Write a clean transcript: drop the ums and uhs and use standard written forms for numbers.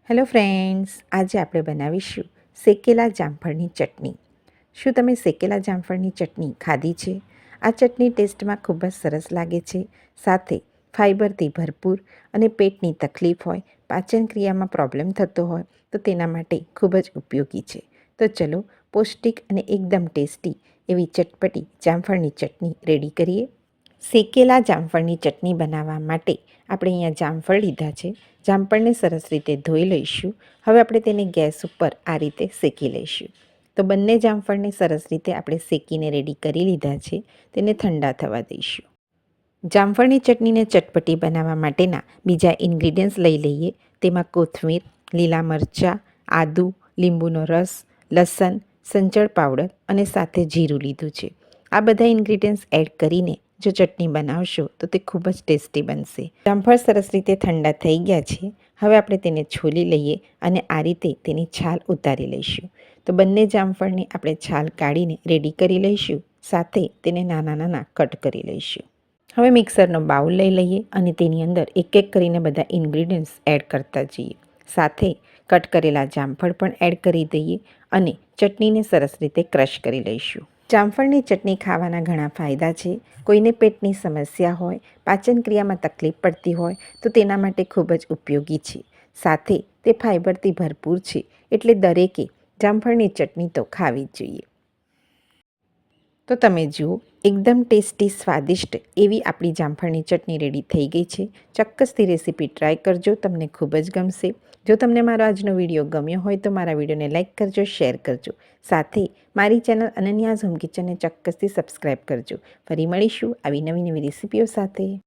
Hello friends, આજે આપણે બનાવીશું શેકેલા જામફળની ચટણી. શું તમે શેકેલા જામફળની ચટણી ખાધી છે? આ ચટણી ટેસ્ટમાં ખૂબ જ સરસ લાગે છે. સાથે ફાઇબરથી ભરપૂર અને પેટની તકલીફ હોય, પાચન ક્રિયામાં પ્રોબ્લેમ થતો હોય તો તેના માટે ખૂબ જ ઉપયોગી છે. તો ચલો પૌષ્ટિક અને એકદમ ટેસ્ટી એવી ચટપટી જામફળની ચટણી રેડી કરીએ. શેકેલા જામફળની ચટણી બનાવવા માટે આપણે અહીંયા જામફળ લીધા છે. જામફળને સરસ રીતે ધોઈ લઈશું. હવે આપણે તેને ગેસ ઉપર આ રીતે શેકી લઈશું. તો બંને જામફળને સરસ રીતે આપણે શેકીને રેડી કરી લીધા છે. તેને ઠંડા થવા દઈશું. જામફળની ચટણીને ચટપટી બનાવવા માટેના બીજા ઇન્ગ્રીડિયન્ટ્સ લઈ લઈએ. તેમાં કોથમીર, લીલા મરચાં, આદુ, લીંબુનો રસ, લસણ, સંચળ પાવડર અને સાથે જીરું લીધું છે. આ બધા ઇન્ગ્રીડિયન્ટ્સ એડ કરીને જો ચટણી બનાવશો તો તે ખૂબ જ ટેસ્ટી બનશે. જામફળ સરસ રીતે ઠંડા થઈ ગયા છે. હવે આપણે તેને છોલી લઈએ અને આ રીતે તેની છાલ ઉતારી લઈશું. તો બંને જામફળની આપણે છાલ કાઢીને રેડી કરી લઈશું. સાથે તેને નાના નાના કટ કરી લઈશું. હવે મિક્સરનો બાઉલ લઈ લઈએ અને તેની અંદર એક એક કરીને બધા ઇન્ગ્રીડિયન્ટ્સ એડ કરતા જઈએ. સાથે કટ કરેલા જામફળ પણ એડ કરી દઈએ અને ચટણીને સરસ રીતે ક્રશ કરી લઈશું. જામફળની ચટણી ખાવાના ઘણા ફાયદા છે. કોઈને પેટની સમસ્યા હોય, પાચન ક્રિયામાં તકલીફ પડતી હોય તો તેના માટે ખૂબ જ ઉપયોગી છે. સાથે તે ફાઇબરથી ભરપૂર છે, એટલે દરેકે જામફળની ચટણી તો ખાવી જ જોઈએ. તો તમે જુઓ, એકદમ ટેસ્ટી સ્વાદિષ્ટ એવી આપણી જામફળની ચટણી રેડી થઈ ગઈ છે. ચોક્કસથી રેસીપી ટ્રાય કરજો, તમને ખૂબ જ ગમશે. જો તમને મારો આજનો વિડીયો ગમ્યો હોય તો મારા વિડીયોને લાઇક કરજો, શેર કરજો. સાથે મારી ચેનલ અનન્યાઝ હોમ કિચનને ચોક્કસથી સબસ્ક્રાઈબ કરજો. ફરી મળીશું આવી નવી નવી રેસીપીઓ સાથે.